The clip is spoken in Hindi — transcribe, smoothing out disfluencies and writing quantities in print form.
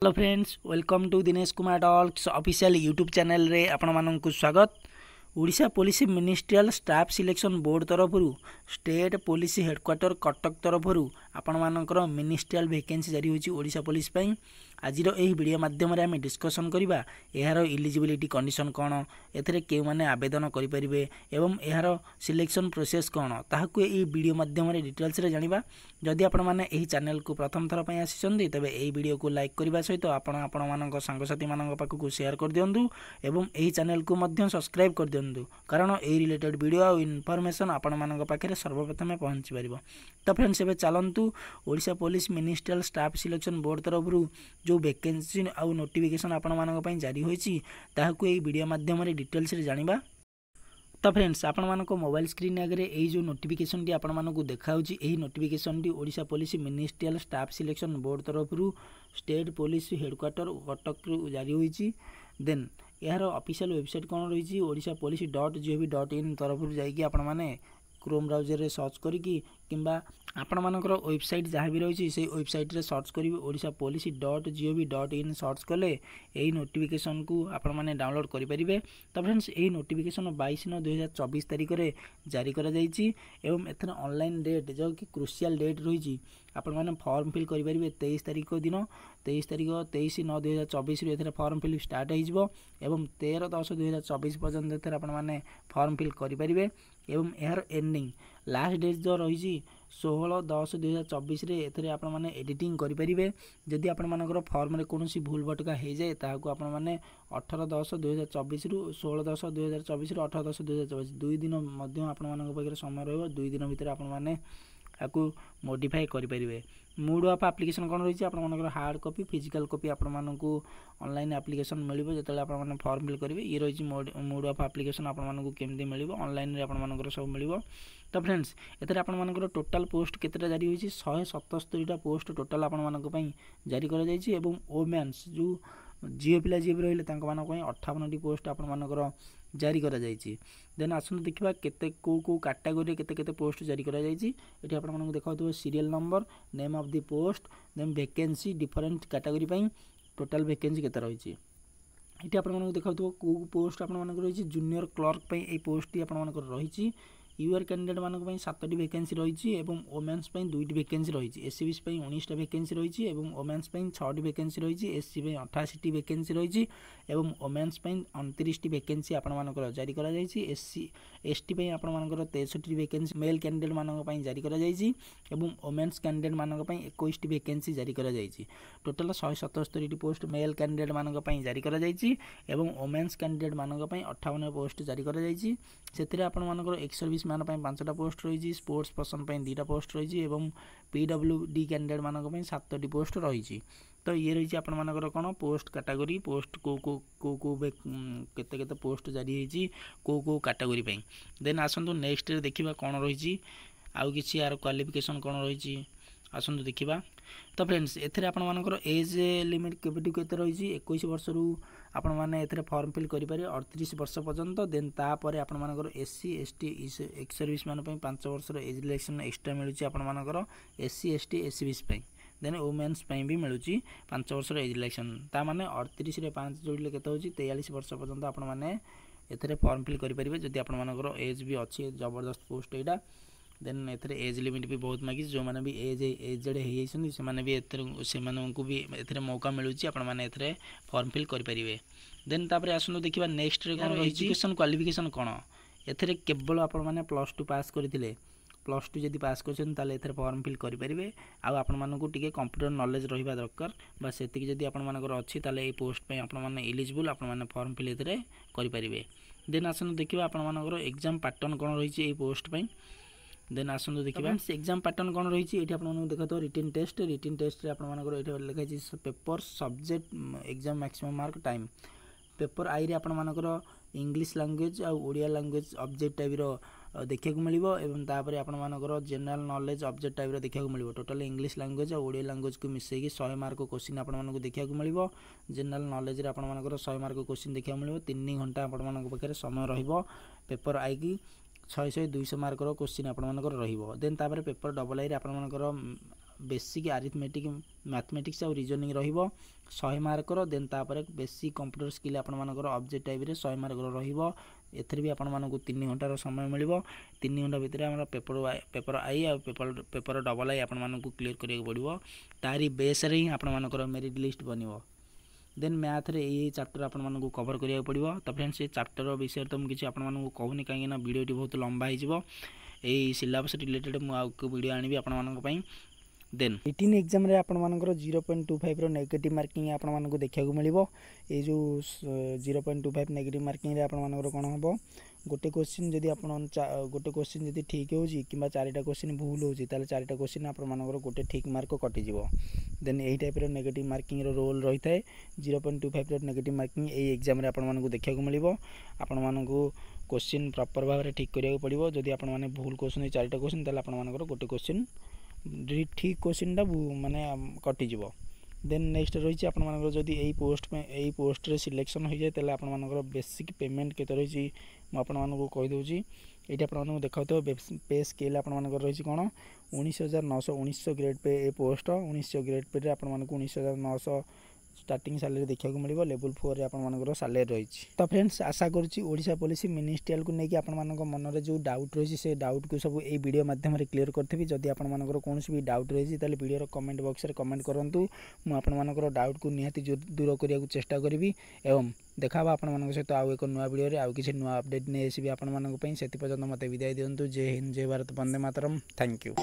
Hello friends, welcome to Dinesh Kumar talks official YouTube channel रे आपण मानक स्वागत। Odisha police ministerial staff selection board तरफ स्टेट पुलिस हेडक्वार्टर कटक तरफ आपण मानकर मिनिस्ट्रियल वैकेंसी जारी होची ओडिशा पुलिस पई। आज वीडियो माध्यम आम डिस्कसन करवा यार इलिजिबिलिटी कंडीशन कौन, एथिरे के माने आवेदन करें एवं यार सिलेक्शन प्रोसेस कौन ताकू यही वीडियो माध्यम डिटेल्स रे जानिबा। जदि आपण माने एही चैनल को प्रथम थर पई आसीचंदी तबे एही वीडियो को लाइक करबा सहित आपण मानक सांगसाथी मानक पाखु शेयर कर दियंतु एवं एही चैनल को मध्य सब्सक्राइब कर दियंतु, कारण एही रिलेटेड वीडियो आ इनफॉरमेशन आपण मानक पाखरे सर्वप्रथम पहुंची परिबो। तो फ्रेंड्स एबे चलंतु Odisha police ministerial staff selection board तरफ जो वैकेंसी आउ नोटिफिकेशन आपण मानक पई जारी होईची ताहाकू एही वीडियो माध्यम रे डिटेल्स रे जानिबा। तो फ्रेंड्स आपण मानक मोबाइल स्क्रीन आगे यही जो नोटिफिकेशन टी आपण मानक देखाउची एही notification T Odisha police ministerial staff selection board तरफ स्टेट पुलिस हेडक्वार्टर कटक जारी होईची। देन यार ऑफिशियल वेबसाइट कौन रही ओडिशा पुलिस .gov.in तरफ जाइए आपण माने क्रोम ब्राउजर रे सर्च करिकी किंबा आपण मानकर वेबसाइट जहाँ भी रही से वेबसाइट रे सर्च करी ओडिशा पुलिस .gov.in सर्च कले यही नोटिफिकेशन को आपण माने डाउनलोड करि परिबे। तो फ्रेंड्स यही नोटिफिकेशन 22/9/2024 तारिख रे जारी करा जाईची एवं एथन ऑनलाइन डेट जो कि क्रुशियल डेट रही आपण माने फॉर्म फिल करि परिबे 23 तारिख दिन 23/9/2024 रे एथरे फॉर्म फिल स्टार्ट हो जिवो एवं 13/10/2024 पर्यंत एथरे आपण माने फॉर्म फिल करि परिबे एवं यार एंडिंग लास्ट डेट जो रही 16/10/2024 रे एथरे आपण माने एडिटिंग करि परिबे। जदि आपण मानकर फॉर्म रे कोनोसी भूल भटका हे जाय ताहाकू आपण माने 18/10/2024 रु 16/10/2024 रु 18/10/2024 दुई दिन मध्य आपण मानक पाखरे समय रहबो। दुई दिन भितर आपण माने आकु मॉडिफाई करि परिबे। मोड ऑफ एप्लिकेशन कौन रही आपण मानकर हार्ड कॉपी फिजिकल कॉपी आपण मानकू ऑनलाइन एप्लिकेशन मिलिबो जेतले आपण माने फॉर्म फिल करिवे। ये रही मोड ऑफ एप्लिकेशन आपण मानकू केमदी मिलिबो ऑनलाइन रे आपण मानकर सब मिलिबो। तो फ्रेंड्स एथरे आपण मानकर टोटल पोस्ट केतेटा जारी होईची 177 टा पोस्ट टोटल आपण मानक पई जारी करा जाईची एवं वुमेन्स जो झियो पिला जी रहिले तांक मानक पई 58 टी पोस्ट आपण मानकर जारी करा जाईची। देन आसनु देखिबा केते को कैटेगरी केते केते पोस्ट जारी करा जाईची। एठी आपण मानक देखाउतो serial number name of the post then vacancy different category पई टोटल वैकेंसी केते रहिची। एठी आपण मानक देखाउतो को पोस्ट आपण मानक रहिची जूनियर क्लर्क पई ए पोस्ट टी आपण मानक रहिची। यूआर कैंडिडेट मानक पई 7टी वैकेंसी रहिची एवं वुमेन्स पई 2टी वैकेंसी रहिची। एससीबीस पई 19टा वैकेंसी रहिची एवं वुमेन्स पई 6टी वैकेंसी रहिची। एससी पई 88टी वैकेंसी रहिची एवं वुमेन्स पई 29टी वैकेंसी आपण मानकर जारी करा जाईची। एससी एसटी पई आपण मानकर 63टी वैकेंसी मेल कैंडिडेट मानक पई जारी करा जाईची एवं वुमेन्स कैंडिडेट मानक पई 21टी वैकेंसी जारी करा जाईची। टोटल 177टी पोस्ट मेल कैंडिडेट मानक पई जारी करा जाईची एवं वुमेन्स कैंडिडेट मानक पई 58 पोस्ट जारी करा जाईची। सेतिरे आपण मानकर एक्स सर्विस मान पई 5टा पोस्ट रही, स्पोर्ट्स पर्सन पई 2टा पोस्ट रही एवं पीडब्ल्यूडी कैंडिडेट मानक पई 7टी पोस्ट रही। तो ये रही आपण मानकर कोन पोस्ट कैटेगरी पोस्ट को केते केते पोस्ट जारी होईची को कैटेगरी पई। देन आसंतु नेक्स्ट रे देखिबा कोन रही आउ किछि यार क्वालिफिकेशन कोन रही आसंतु देखिबा। तो फ्रेंड्स एथरे आपण मानकर एज लिमिट केबिटि केते रही 21 वर्ष रु आपण माने एथरे फॉर्म फिल करि पारे 38 वर्ष पर्यंत। देन ता परे आपण मानकर एससी एसटी एक्स सर्विस मान पई 5 वर्ष रो एज रिलैक्सेशन एक्स्ट्रा मिलुची आपण मानकर एससी एसटी एससीबीस पई। देन वुमेन्स पई भी मिलुची 5 वर्ष रो एज रिलैक्सेशन ता माने 38 रे 5 जोड़ले केते होची 43 वर्ष पर्यंत आपण माने एथरे फॉर्म फिल करि परिबे जदि आपण मानकर एज भी अछि जबरदस्त पोस्ट एटा। देन एथरे एज लिमिट भी बहुत मागी जो माने भी एजेड हे जाइछन से माने भी एथरे से माने को भी एथरे मौका मिलुची आपण माने एथरे फॉर्म फिल करि परिबे। देन तापरे आसनु देखिबा नेक्स्ट रे कोन एजुकेशन क्वालिफिकेशन कोन एथरे केवल आपण माने +2 पास करथिले +2 जदि पास करछन ताले एथरे फॉर्म फिल करि परिबे। आ आपण मानकू टिके कंप्यूटर नॉलेज रहिबा दरकार बस सेति जदि आपण मानकर अछि ताले ए पोस्ट पे आपण माने एलिजिबल आपण माने फॉर्म फिल एथरे करि परिबे। देन आसनु देखिबा आपण मानकर एग्जाम पैटर्न कोन रहिछि ए पोस्ट पे। देन आसनु देखिबा एग्जाम पैटर्न कोन रहिछि एठी आपण मानकू देखतो रिटन टेस्ट रे आपण मानकर एठी लिखा छि paper subject exam maximum mark time. Paper आई रे आपण मानकर इंग्लिश लैंग्वेज आ ओडिया लैंग्वेज ऑब्जेक्ट टाइप रो देखिया को मिलिबो एवं तापरे आपण मानकर जनरल नॉलेज ऑब्जेक्ट टाइप रो देखिया को मिलिबो। टोटल इंग्लिश लैंग्वेज आ ओडिया लैंग्वेज को मिसै कि 100 मार्क क्वेश्चन आपण मानकू देखिया को मिलिबो। जनरल नॉलेज रे आपण मानकर 100 मार्क क्वेश्चन देखिया को मिलिबो। 3 घंटा आपण मानक पाखरे समय रहिबो। पेपर आई की 600 200 मार्क रो क्वेश्चन आपण मानकर रहिबो। देन तापरे पेपर डबल आई रे आपण मानकर बेसिक आरिथमेटिक मैथमेटिक्स और रीजनिंग रहिबो 100 मार्कर देन तापर बेसिक कंप्यूटर स्किल आपण मानकर ऑब्जेक्ट टाइप रे 100 मार्कर रहिबो एथरे भी आपण मानकु 3 घंटा रो समय मिलिबो 3 घंटा भितर हमर पेपर आई और पेपर डबल आई आपण मानकु क्लियर करिया पड़िबो तारी बेस रे आपण मानकर मेरिट लिस्ट बनिबो देन मैथ रे ये चैप्टर आपण मानकु कवर करिया पड़िबो त फ्रेंड्स ये चैप्टर विषय तो हम किछि आपण मानकु कहूनी काहे ना वीडियोटी बहुत लंबा हो जिवो एई सिलेबस रिलेटेड मु आउ को वीडियो आनिबी आपण मानक पई देन रिटन एग्जाम रे आपण मानकर 0.25 रो नेगेटिव मार्किंग आपण मानकु देखिया को मिलिबो ए जो 0.25 नेगेटिव मार्किंग रे आपण मानकर कोन हबो गोटे क्वेश्चन जदि आपण गोटे क्वेश्चन जदि ठीक होजी किबा चारिटा क्वेश्चन भूल होजी ताले चारिटा क्वेश्चन आपण मानकर गोटे ठीक मार्क कटि जिवो देन एही टाइप रो नेगेटिव मार्किंग रो रोल रही थाए 0.25 रो नेगेटिव मार्किंग ए एग्जाम रे आपण मानकु देखिया को मिलिबो आपण मानकु क्वेश्चन प्रॉपर भाव रे ठीक करिया को पड़िबो जदि आपण माने भूल क्वेश्चन चारिटा क्वेश्चन ताले आपण मानकर गोटे क्वेश्चन ठीक क्वेश्चन टा माने कटि जिवो देन नेक्स्ट रही आपण मानकर जदि एई पोस्ट रे सिलेक्शन हो जाय ताले आपण मानकर बेसिक पेमेंट केते रही म आपण मानकु कहि दोची एटा आपण मानकु देखाउतो पे स्केल आपण मानकर रही कोन 19919 ग्रेड पे ए पोस्ट 1900 ग्रेड पे रे आपण मानकु 19900 स्टार्टिंग सैलरी देखा को मिलिबो लेवल 4 रे आपण मानकर सैलरी रही तो फ्रेंड्स आशा करूची ओडिशा पुलिस मिनिस्ट्रियल को नेकी आपण मानक मन रे जो डाउट रही से डाउट को सब ए वीडियो माध्यम रे क्लियर करथबी जदि आपण मानकर कोनोसी भी डाउट रही ताले वीडियो रो कमेंट बॉक्स रे कमेंट करंतु मु आपण मानकर डाउट को निहाती दूर करिया को चेष्टा करबी एवं देखाबा आपण मानक सहित आउ एक नुवा वीडियो रे आउ किछि नुवा अपडेट नै एसीबी आपण मानक पई सेति पर्यंत मते विदाय दियंतु जय हिंद जय भारत वंदे मातरम थैंक यू।